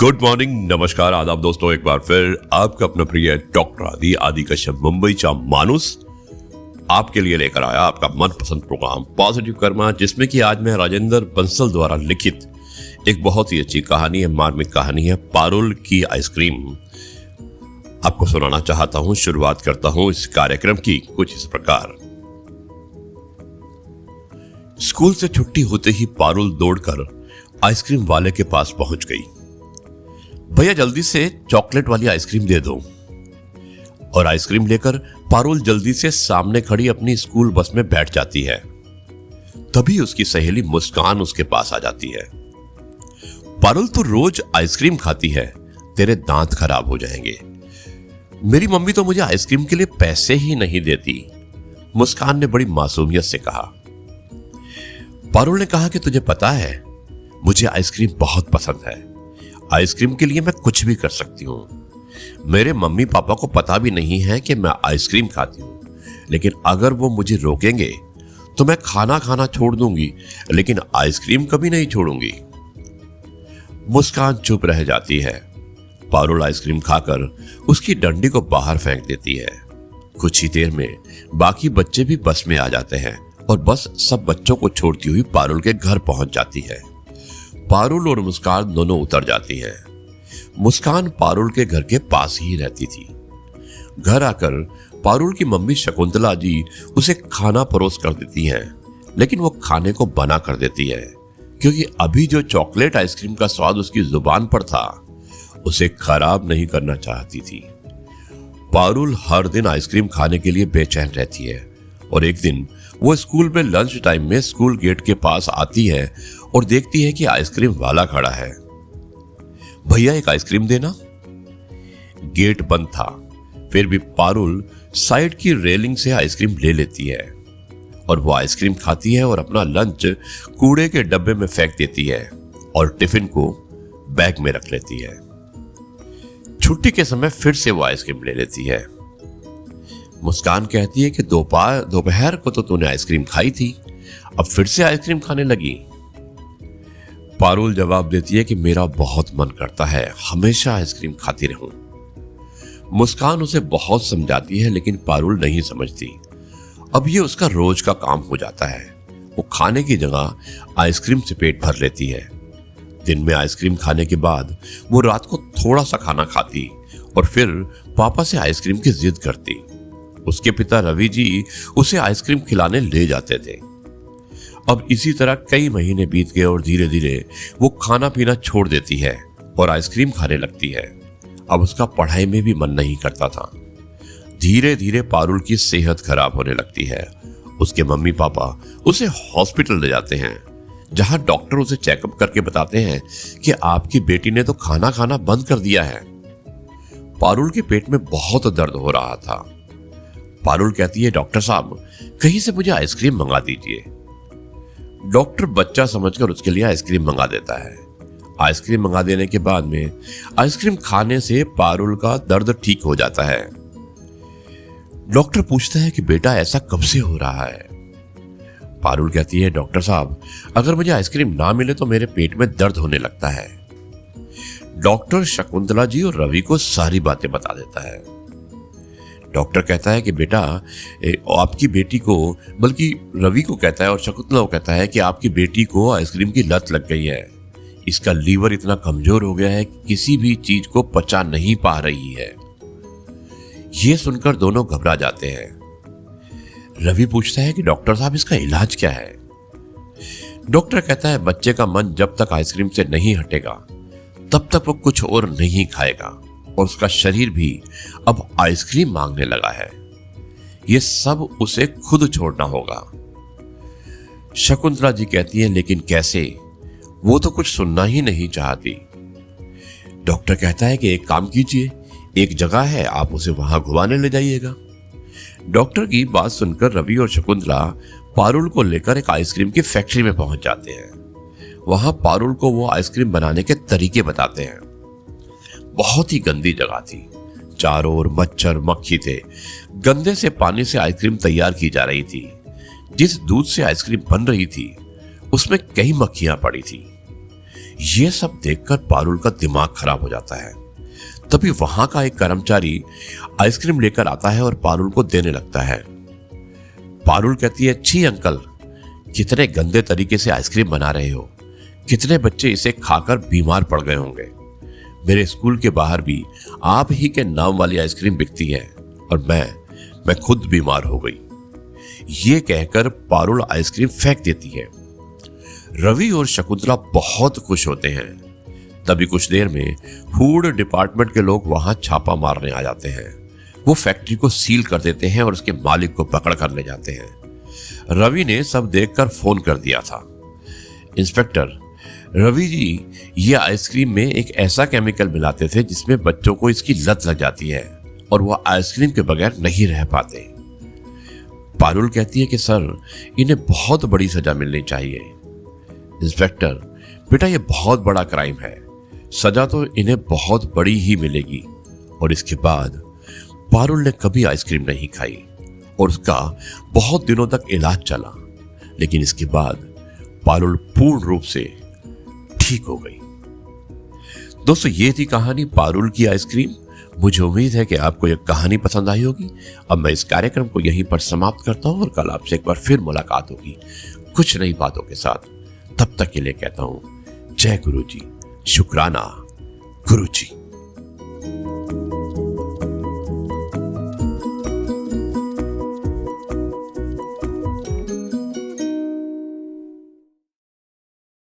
Good morning, नमस्कार, आदाब दोस्तों। एक बार फिर आपका अपना प्रिय डॉक्टर आदि कश्यप मुंबईचा माणूस आपके लिए लेकर आया आपका मनपसंद प्रोग्राम पॉजिटिव कर्मा, जिसमें कि आज मैं राजेंद्र बंसल द्वारा लिखित एक बहुत ही अच्छी कहानी है, मार्मिक कहानी है, पारुल की आइसक्रीम आपको सुनाना चाहता हूं। शुरुआत करता हूं इस कार्यक्रम की कुछ इस प्रकार। स्कूल से छुट्टी होते ही पारुल दौड़कर आइसक्रीम वाले के पास पहुंच गई। भैया जल्दी से चॉकलेट वाली आइसक्रीम दे दो। और आइसक्रीम लेकर पारुल जल्दी से सामने खड़ी अपनी स्कूल बस में बैठ जाती है। तभी उसकी सहेली मुस्कान उसके पास आ जाती है। पारुल तो रोज आइसक्रीम खाती है, तेरे दांत खराब हो जाएंगे। मेरी मम्मी तो मुझे आइसक्रीम के लिए पैसे ही नहीं देती, मुस्कान ने बड़ी मासूमियत से कहा। पारुल ने कहा कि तुझे पता है, मुझे आइसक्रीम बहुत पसंद है। आइसक्रीम के लिए मैं कुछ भी कर सकती हूँ। मेरे मम्मी पापा को पता भी नहीं है कि मैं आइसक्रीम खाती हूँ, लेकिन अगर वो मुझे रोकेंगे तो मैं खाना खाना छोड़ दूंगी, लेकिन आइसक्रीम कभी नहीं छोड़ूंगी। मुस्कान चुप रह जाती है। पारुल आइसक्रीम खाकर उसकी डंडी को बाहर फेंक देती है। कुछ ही देर में बाकी बच्चे भी बस में आ जाते हैं और बस सब बच्चों को छोड़ती हुई पारुल के घर पहुंच जाती है। पारुल और मुस्कान दोनों उतर जाती है। मुस्कान पारुल के घर के पास ही रहती थी। घर आकर पारुल की मम्मी शकुंतला जी उसे खाना परोस कर देती हैं, लेकिन वो खाने को बना कर देती है, क्योंकि अभी जो चॉकलेट आइसक्रीम का स्वाद उसकी जुबान पर था, उसे खराब नहीं करना चाहती थी। पारुल हर दिन आइसक्रीम खाने के लिए बेचैन रहती है और एक दिन वो स्कूल में लंच टाइम में स्कूल गेट के पास आती है और देखती है कि आइसक्रीम वाला खड़ा है। भैया एक आइसक्रीम देना। गेट बंद था, फिर भी पारुल साइड की रेलिंग से आइसक्रीम ले लेती है और वो आइसक्रीम खाती है और अपना लंच कूड़े के डब्बे में फेंक देती है और टिफिन को बैग में रख लेती है। छुट्टी के समय फिर से वो आइसक्रीम ले लेती है। मुस्कान कहती है कि दोपहर को तो तूने आइसक्रीम खाई थी, अब फिर से आइसक्रीम खाने लगी। पारुल जवाब देती है कि मेरा बहुत मन करता है, हमेशा आइसक्रीम खाती रहूं। मुस्कान उसे बहुत समझाती है, लेकिन पारुल नहीं समझती। अब ये उसका रोज का काम हो जाता है। वो खाने की जगह आइसक्रीम से पेट भर लेती है। दिन में आइसक्रीम खाने के बाद वो रात को थोड़ा सा खाना खाती और फिर पापा से आइसक्रीम की जिद करती। उसके पिता रवि जी उसे आइसक्रीम खिलाने ले जाते थे। अब इसी तरह कई महीने बीत गए और धीरे धीरे वो खाना पीना छोड़ देती है और आइसक्रीम खाने लगती है। अब उसका पढ़ाई में भी मन नहीं करता था। धीरे धीरे पारुल की सेहत खराब होने लगती है। उसके मम्मी पापा उसे हॉस्पिटल ले जाते हैं, जहां डॉक्टर उसे चेकअप करके बताते हैं कि आपकी बेटी ने तो खाना खाना बंद कर दिया है। पारुल के पेट में बहुत दर्द हो रहा था। पारुल कहती है, डॉक्टर साहब कहीं से मुझे आइसक्रीम मंगा दीजिए। डॉक्टर बच्चा समझकर उसके लिए आइसक्रीम मंगा देता है। आइसक्रीम मंगा देने के बाद में आइसक्रीम खाने से पारुल का दर्द ठीक हो जाता है। डॉक्टर पूछता है कि बेटा ऐसा कब से हो रहा है। पारुल कहती है, डॉक्टर साहब अगर मुझे आइसक्रीम ना मिले तो मेरे पेट में दर्द होने लगता है। डॉक्टर शकुंतला जी और रवि को सारी बातें बता देता है। डॉक्टर कहता है कि बेटा आपकी बेटी को, बल्कि रवि को कहता है और शकुंतला को कहता है कि आपकी बेटी को आइसक्रीम की लत लग गई है। इसका लीवर इतना कमजोर हो गया है कि किसी भी चीज को पचा नहीं पा रही है। यह सुनकर दोनों घबरा जाते हैं। रवि पूछता है कि डॉक्टर साहब इसका इलाज क्या है। डॉक्टर कहता है बच्चे का मन जब तक आइसक्रीम से नहीं हटेगा तब तक वो कुछ और नहीं खाएगा और उसका शरीर भी अब आइसक्रीम मांगने लगा है। ये सब उसे खुद छोड़ना होगा। शकुंतला जी कहती है, लेकिन कैसे? वो तो कुछ सुनना ही नहीं चाहती। डॉक्टर कहता है कि एक काम कीजिए, एक जगह है, आप उसे वहां घुमाने ले जाइएगा। डॉक्टर की बात सुनकर रवि और शकुंतला पारुल को लेकर एक आइसक्रीम की फैक्ट्री में पहुंच जाते हैं। वहां पारुल को वो आइसक्रीम बनाने के तरीके बताते हैं। बहुत ही गंदी जगह थी, चारों ओर मच्छर मक्खी थे। गंदे से पानी से आइसक्रीम तैयार की जा रही थी। जिस दूध से आइसक्रीम बन रही थी उसमें कई मक्खियां पड़ी थी। ये सब देखकर पारुल का दिमाग खराब हो जाता है। तभी वहां का एक कर्मचारी आइसक्रीम लेकर आता है और पारुल को देने लगता है। पारुल कहती है, छी अंकल, कितने गंदे तरीके से आइसक्रीम बना रहे हो। कितने बच्चे इसे खाकर बीमार पड़ गए होंगे। मेरे स्कूल के बाहर भी आप ही के नाम वाली आइसक्रीम बिकती है और मैं खुद बीमार हो गई। ये कहकर पारुल आइसक्रीम फेंक देती है। रवि और शकुंतला बहुत खुश होते हैं। तभी कुछ देर में फूड डिपार्टमेंट के लोग वहां छापा मारने आ जाते हैं। वो फैक्ट्री को सील कर देते हैं और उसके मालिक को पकड़ कर ले जाते हैं। रवि ने सब देखकर फोन कर दिया था। इंस्पेक्टर, रवि जी ये आइसक्रीम में एक ऐसा केमिकल मिलाते थे जिसमें बच्चों को इसकी लत लग जाती है और वह आइसक्रीम के बगैर नहीं रह पाते। पारुल कहती है कि सर, इन्हें बहुत बड़ी सजा मिलनी चाहिए। इंस्पेक्टर, बेटा ये बहुत बड़ा क्राइम है, सजा तो इन्हें बहुत बड़ी ही मिलेगी। और इसके बाद पारुल ने कभी आइसक्रीम नहीं खाई और उसका बहुत दिनों तक इलाज चला। लेकिन इसके बाद पारुल पूर्ण रूप से ठीक हो गई। दोस्तों, ये थी कहानी पारुल की आइसक्रीम। मुझे उम्मीद है कि आपको यह कहानी पसंद आई होगी। अब मैं इस कार्यक्रम को यहीं पर समाप्त करता हूं और कल आपसे एक बार फिर मुलाकात होगी कुछ नई बातों के साथ। तब तक के लिए कहता हूं, जय गुरु जी, शुक्राना गुरु जी।